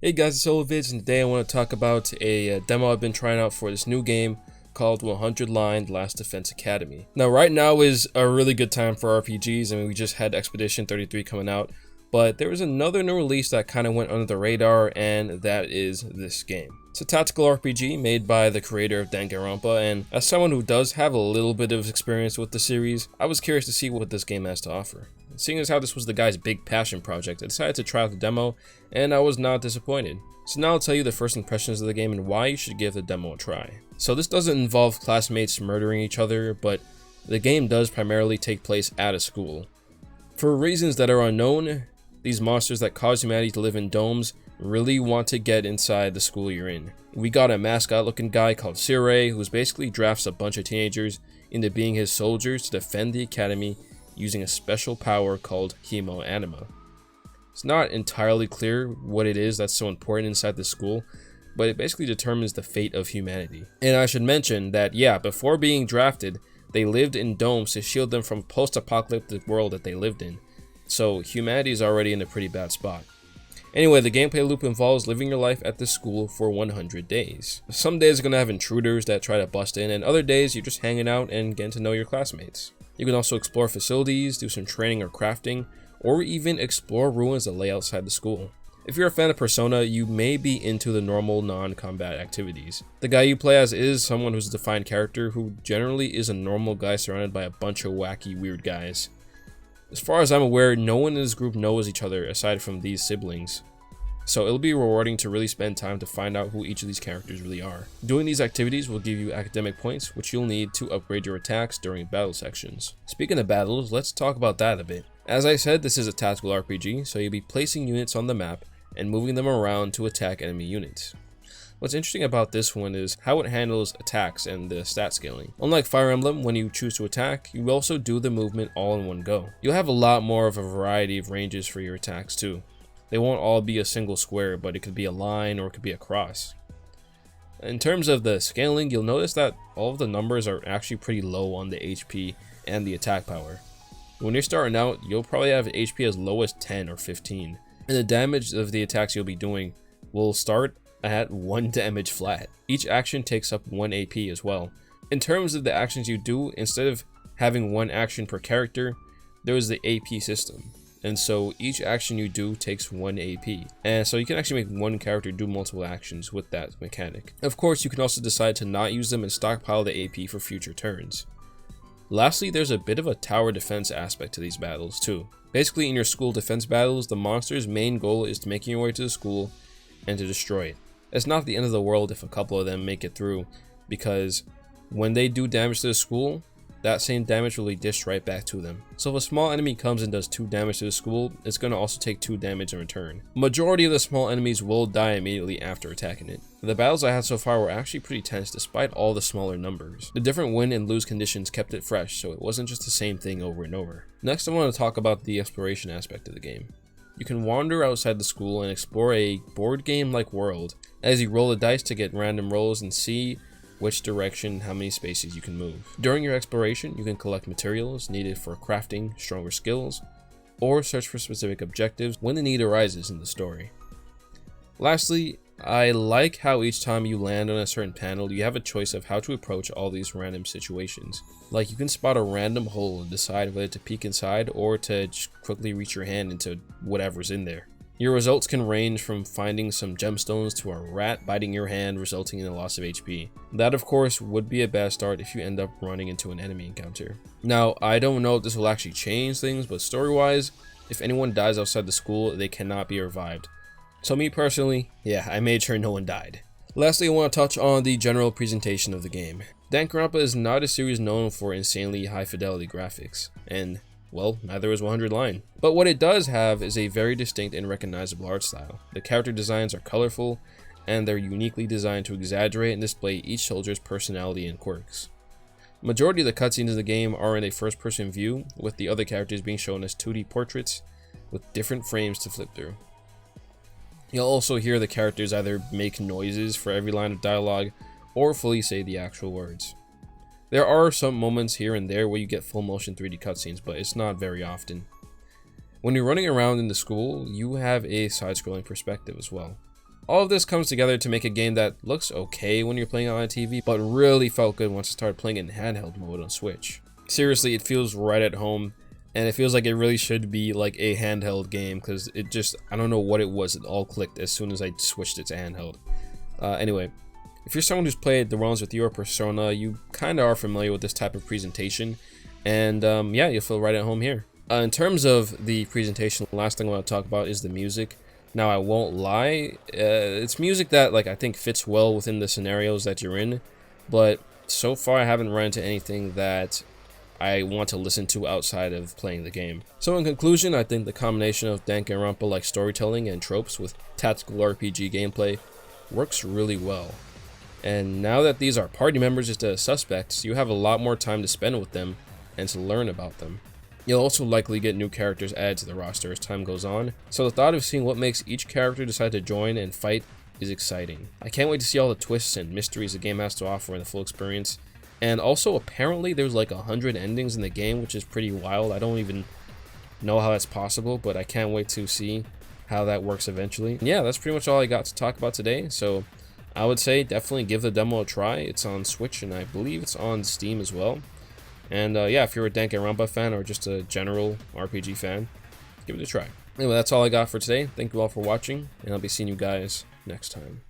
Hey guys, it's Oluvids, and today I want to talk about a demo I've been trying out for this new game called 100 Line Last Defense Academy. Now right now is a really good time for RPGs. I mean, we just had Expedition 33 coming out, but there was another new release that kind of went under the radar, and that is this game. It's a tactical RPG made by the creator of Danganronpa, and as someone who does have a little bit of experience with the series, I was curious to see what this game has to offer. Seeing as how this was the guy's big passion project, I decided to try out the demo, and I was not disappointed. So now I'll tell you the first impressions of the game and why you should give the demo a try. So this doesn't involve classmates murdering each other, but the game does primarily take place at a school. For reasons that are unknown, these monsters that cause humanity to live in domes really want to get inside the school you're in. We got a mascot looking guy called Sirei, who basically drafts a bunch of teenagers into being his soldiers to defend the academy using a special power called Hemo-Anima. It's not entirely clear what it is that's so important inside the school, but it basically determines the fate of humanity. And I should mention that, yeah, before being drafted, they lived in domes to shield them from post-apocalyptic world that they lived in. So humanity is already in a pretty bad spot. Anyway, the gameplay loop involves living your life at this school for 100 days. Some days are going to have intruders that try to bust in, and other days you're just hanging out and getting to know your classmates. You can also explore facilities, do some training or crafting, or even explore ruins that lay outside the school. If you're a fan of Persona, you may be into the normal non-combat activities. The guy you play as is someone who's a defined character who generally is a normal guy surrounded by a bunch of wacky, weird guys. As far as I'm aware, no one in this group knows each other aside from these siblings. So it'll be rewarding to really spend time to find out who each of these characters really are. Doing these activities will give you academic points, which you'll need to upgrade your attacks during battle sections. Speaking of battles, let's talk about that a bit. As I said, this is a tactical RPG, so you'll be placing units on the map and moving them around to attack enemy units. What's interesting about this one is how it handles attacks and the stat scaling. Unlike Fire Emblem, when you choose to attack, you also do the movement all in one go. You'll have a lot more of a variety of ranges for your attacks too. They won't all be a single square, but it could be a line or it could be a cross. In terms of the scaling, you'll notice that all of the numbers are actually pretty low on the HP and the attack power. When you're starting out, you'll probably have HP as low as 10 or 15. And the damage of the attacks you'll be doing will start at 1 damage flat. Each action takes up 1 AP as well. In terms of the actions you do, instead of having 1 action per character, there is the AP system. And so each action you do takes 1 AP. And so you can actually make one character do multiple actions with that mechanic. Of course, you can also decide to not use them and stockpile the AP for future turns. Lastly, there's a bit of a tower defense aspect to these battles too. Basically, in your school defense battles, the monster's main goal is to make your way to the school and to destroy it. It's not the end of the world if a couple of them make it through, because when they do damage to the school, that same damage will be dished right back to them. So if a small enemy comes and does 2 damage to the school, it's going to also take 2 damage in return. Majority of the small enemies will die immediately after attacking it. The battles I had so far were actually pretty tense despite all the smaller numbers. The different win and lose conditions kept it fresh, so it wasn't just the same thing over and over. Next, I want to talk about the exploration aspect of the game. You can wander outside the school and explore a board game-like world as you roll the dice to get random rolls and see which direction, how many spaces you can move. During your exploration, you can collect materials needed for crafting stronger skills, or search for specific objectives when the need arises in the story. Lastly, I like how each time you land on a certain panel, you have a choice of how to approach all these random situations. Like, you can spot a random hole and decide whether to peek inside or to just quickly reach your hand into whatever's in there. Your results can range from finding some gemstones to a rat biting your hand, resulting in a loss of HP. That, of course, would be a bad start if you end up running into an enemy encounter. Now, I don't know if this will actually change things, but story-wise, if anyone dies outside the school, they cannot be revived. So me personally, yeah, I made sure no one died. Lastly, I want to touch on the general presentation of the game. Danganronpa is not a series known for insanely high-fidelity graphics, and well, neither is 100 Line. But what it does have is a very distinct and recognizable art style. The character designs are colorful, and they're uniquely designed to exaggerate and display each soldier's personality and quirks. Majority of the cutscenes in the game are in a first-person view, with the other characters being shown as 2D portraits with different frames to flip through. You'll also hear the characters either make noises for every line of dialogue, or fully say the actual words. There are some moments here and there where you get full motion 3D cutscenes, but it's not very often. When you're running around in the school, you have a side-scrolling perspective as well. All of this comes together to make a game that looks okay when you're playing it on a TV, but really felt good once I started playing it in handheld mode on Switch. Seriously, it feels right at home, and it feels like it really should be like a handheld game, because it just, I don't know what it was, it all clicked as soon as I switched it to handheld. Anyway, if you're someone who's played the Realms with your Persona, you kind of are familiar with this type of presentation, and yeah, you'll feel right at home here. In terms of the presentation, the last thing I want to talk about is the music. Now, I won't lie, it's music that like I think fits well within the scenarios that you're in, but so far I haven't run into anything that I want to listen to outside of playing the game. So in conclusion, I think the combination of danganronpa-like storytelling and tropes with tactical RPG gameplay works really well. And now that these are party members instead of suspects, you have a lot more time to spend with them and to learn about them. You'll also likely get new characters added to the roster as time goes on, so the thought of seeing what makes each character decide to join and fight is exciting. I can't wait to see all the twists and mysteries the game has to offer in the full experience. And also, apparently there's like 100 endings in the game, which is pretty wild. I don't even know how that's possible, but I can't wait to see how that works eventually. Yeah, that's pretty much all I got to talk about today, so I would say definitely give the demo a try. It's on Switch, and I believe it's on Steam as well. And yeah, if you're a danganronpa fan or just a general RPG fan, give it a try. Anyway, that's all I got for today. Thank you all for watching, and I'll be seeing you guys next time.